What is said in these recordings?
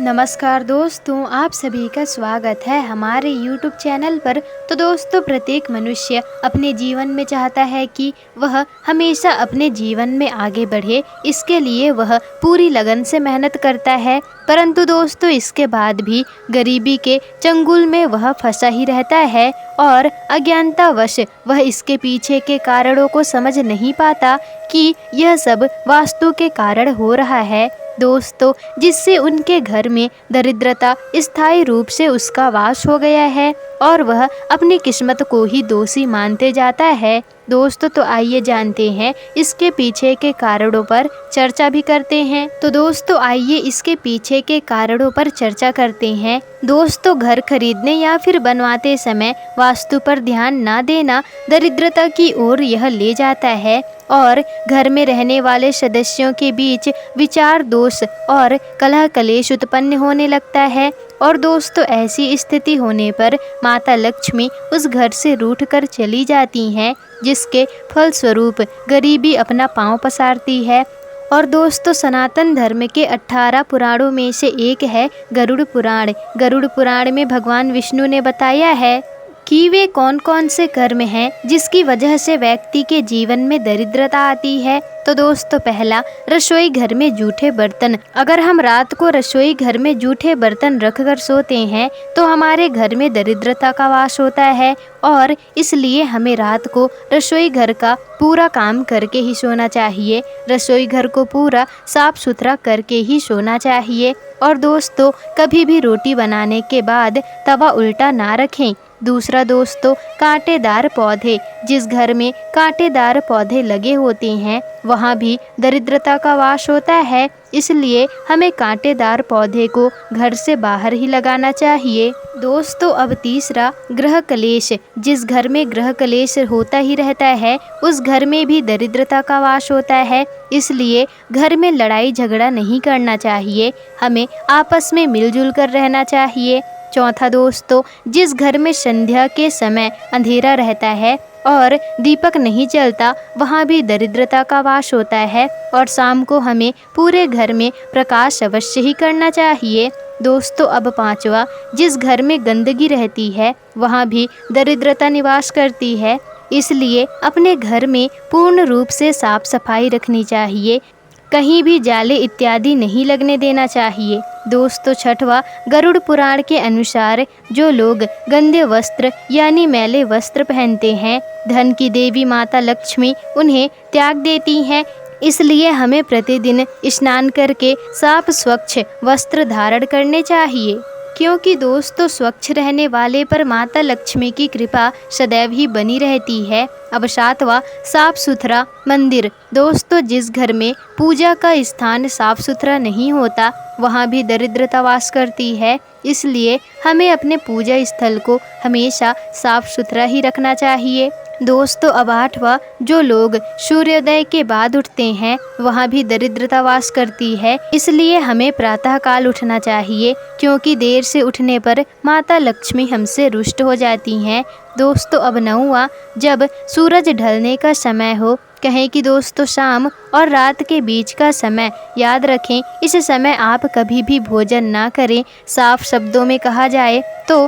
नमस्कार दोस्तों, आप सभी का स्वागत है हमारे YouTube चैनल पर। तो दोस्तों, प्रत्येक मनुष्य अपने जीवन में चाहता है कि वह हमेशा अपने जीवन में आगे बढ़े। इसके लिए वह पूरी लगन से मेहनत करता है, परंतु दोस्तों इसके बाद भी गरीबी के चंगुल में वह फंसा ही रहता है और अज्ञानतावश वह इसके पीछे के कारणों को समझ नहीं पाता कि यह सब वास्तु के कारण हो रहा है दोस्तों, जिससे उनके घर में दरिद्रता स्थायी रूप से उसका वास हो गया है और वह अपनी किस्मत को ही दोषी मानते जाता है दोस्तों। तो आइए जानते हैं इसके पीछे के कारणों पर चर्चा भी करते हैं। तो दोस्तों आइए इसके पीछे के कारणों पर चर्चा करते हैं। दोस्तों, घर खरीदने या फिर बनवाते समय वास्तु पर ध्यान ना देना दरिद्रता की ओर यह ले जाता है और घर में रहने वाले सदस्यों के बीच विचार दोष और कलह कलेश उत्पन्न होने लगता है। और दोस्तों ऐसी स्थिति होने पर माता लक्ष्मी उस घर से रूठ कर चली जाती हैं, जिसके फलस्वरूप गरीबी अपना पांव पसारती है। और दोस्तों, सनातन धर्म के 18 पुराणों में से एक है गरुड़ पुराण। गरुड़ पुराण में भगवान विष्णु ने बताया है कि वे कौन कौन से कर्म हैं जिसकी वजह से व्यक्ति के जीवन में दरिद्रता आती है। तो दोस्तों, पहला, रसोई घर में जूठे बर्तन। अगर हम रात को रसोई घर में जूठे बर्तन रखकर सोते हैं तो हमारे घर में दरिद्रता का वास होता है और इसलिए हमें रात को रसोई घर का पूरा काम करके ही सोना चाहिए। रसोई घर को पूरा साफ सुथरा करके ही सोना चाहिए। और दोस्तों, कभी भी रोटी बनाने के बाद तवा उल्टा ना रखें। दूसरा दोस्तों, कांटेदार पौधे। जिस घर में कांटेदार पौधे लगे होते हैं वहाँ भी दरिद्रता का वास होता है, इसलिए हमें कांटेदार पौधे को घर से बाहर ही लगाना चाहिए दोस्तों। अब तीसरा, ग्रह कलेश। जिस घर में ग्रह कलेश होता ही रहता है उस घर में भी दरिद्रता का वास होता है, इसलिए घर में लड़ाई झगड़ा नहीं करना चाहिए, हमें आपस में मिलजुल कर रहना चाहिए। चौथा दोस्तों, जिस घर में संध्या के समय अंधेरा रहता है और दीपक नहीं जलता वहाँ भी दरिद्रता का वास होता है और शाम को हमें पूरे घर में प्रकाश अवश्य ही करना चाहिए दोस्तों। अब पांचवा, जिस घर में गंदगी रहती है वहाँ भी दरिद्रता निवास करती है, इसलिए अपने घर में पूर्ण रूप से साफ सफाई रखनी चाहिए, कहीं भी जाले इत्यादि नहीं लगने देना चाहिए दोस्तों। छठवा, गरुड़ पुराण के अनुसार जो लोग गंदे वस्त्र यानी मैले वस्त्र पहनते हैं, धन की देवी माता लक्ष्मी उन्हें त्याग देती हैं, इसलिए हमें प्रतिदिन स्नान करके साफ स्वच्छ वस्त्र धारण करने चाहिए, क्योंकि दोस्तों स्वच्छ रहने वाले पर माता लक्ष्मी की कृपा सदैव ही बनी रहती है। अब सातवां, साफ सुथरा मंदिर। दोस्तों, जिस घर में पूजा का स्थान साफ सुथरा नहीं होता वहाँ भी दरिद्रता वास करती है, इसलिए हमें अपने पूजा स्थल को हमेशा साफ सुथरा ही रखना चाहिए दोस्तों। अब आठवां, जो लोग सूर्योदय के बाद उठते हैं वहाँ भी दरिद्रता वास करती है, इसलिए हमें प्रातः काल उठना चाहिए, क्योंकि देर से उठने पर माता लक्ष्मी हमसे रुष्ट हो जाती हैं दोस्तों। अब नौवां, जब सूरज ढलने का समय हो, कहें कि दोस्तों शाम और रात के बीच का समय, याद रखें इस समय आप कभी भी भोजन ना करें। साफ शब्दों में कहा जाए तो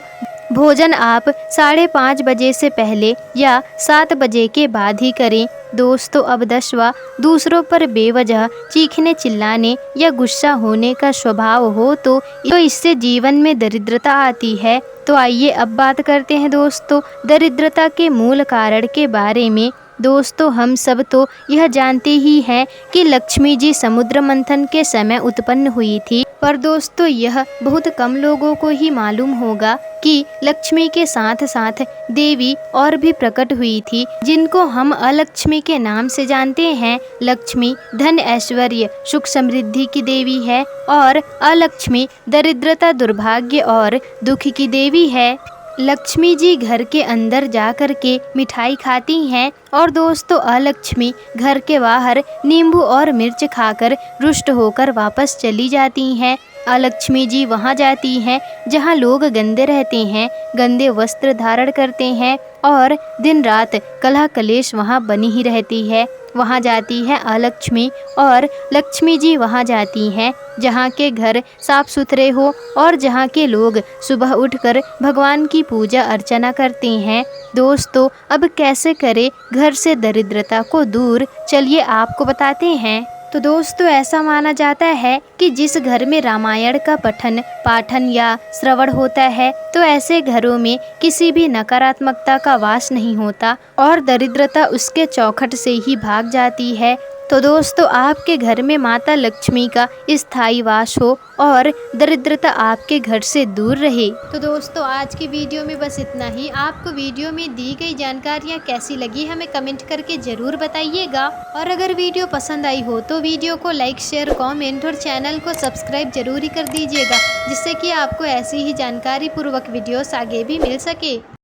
भोजन आप 5:30 बजे से पहले या 7 बजे के बाद ही करें दोस्तों। अब 10वां, दूसरों पर बेवजह चीखने चिल्लाने या गुस्सा होने का स्वभाव हो तो इससे जीवन में दरिद्रता आती है। तो आइए अब बात करते हैं दोस्तों दरिद्रता के मूल कारण के बारे में। दोस्तों, हम सब तो यह जानते ही हैं कि लक्ष्मी जी समुद्र मंथन के समय उत्पन्न हुई थी, पर दोस्तों यह बहुत कम लोगों को ही मालूम होगा कि लक्ष्मी के साथ साथ देवी और भी प्रकट हुई थी, जिनको हम अलक्ष्मी के नाम से जानते हैं। लक्ष्मी धन ऐश्वर्य सुख समृद्धि की देवी है और अलक्ष्मी दरिद्रता दुर्भाग्य और दुख की देवी है। लक्ष्मी जी घर के अंदर जा कर के मिठाई खाती हैं और दोस्तों अलक्ष्मी घर के बाहर नींबू और मिर्च खाकर रुष्ट होकर वापस चली जाती हैं। अलक्ष्मी जी वहाँ जाती हैं जहाँ लोग गंदे रहते हैं, गंदे वस्त्र धारण करते हैं और दिन रात कलह कलेश वहाँ बनी ही रहती है। वहाँ जाती है अलक्ष्मी और लक्ष्मी जी वहाँ जाती हैं जहाँ के घर साफ सुथरे हो और जहाँ के लोग सुबह उठकर भगवान की पूजा अर्चना करते हैं। दोस्तों अब कैसे करें घर से दरिद्रता को दूर, चलिए आपको बताते हैं। तो दोस्तों ऐसा माना जाता है कि जिस घर में रामायण का पठन पाठन या श्रवण होता है तो ऐसे घरों में किसी भी नकारात्मकता का वास नहीं होता और दरिद्रता उसके चौखट से ही भाग जाती है। तो दोस्तों आपके घर में माता लक्ष्मी का स्थायी वास हो और दरिद्रता आपके घर से दूर रहे। तो दोस्तों आज की वीडियो में बस इतना ही। आपको वीडियो में दी गई जानकारियाँ कैसी लगी हमें कमेंट करके ज़रूर बताइएगा और अगर वीडियो पसंद आई हो तो वीडियो को लाइक शेयर कमेंट और चैनल को सब्सक्राइब जरूर ही कर दीजिएगा जिससे कि आपको ऐसी ही जानकारी पूर्वक वीडियोस आगे भी मिल सके।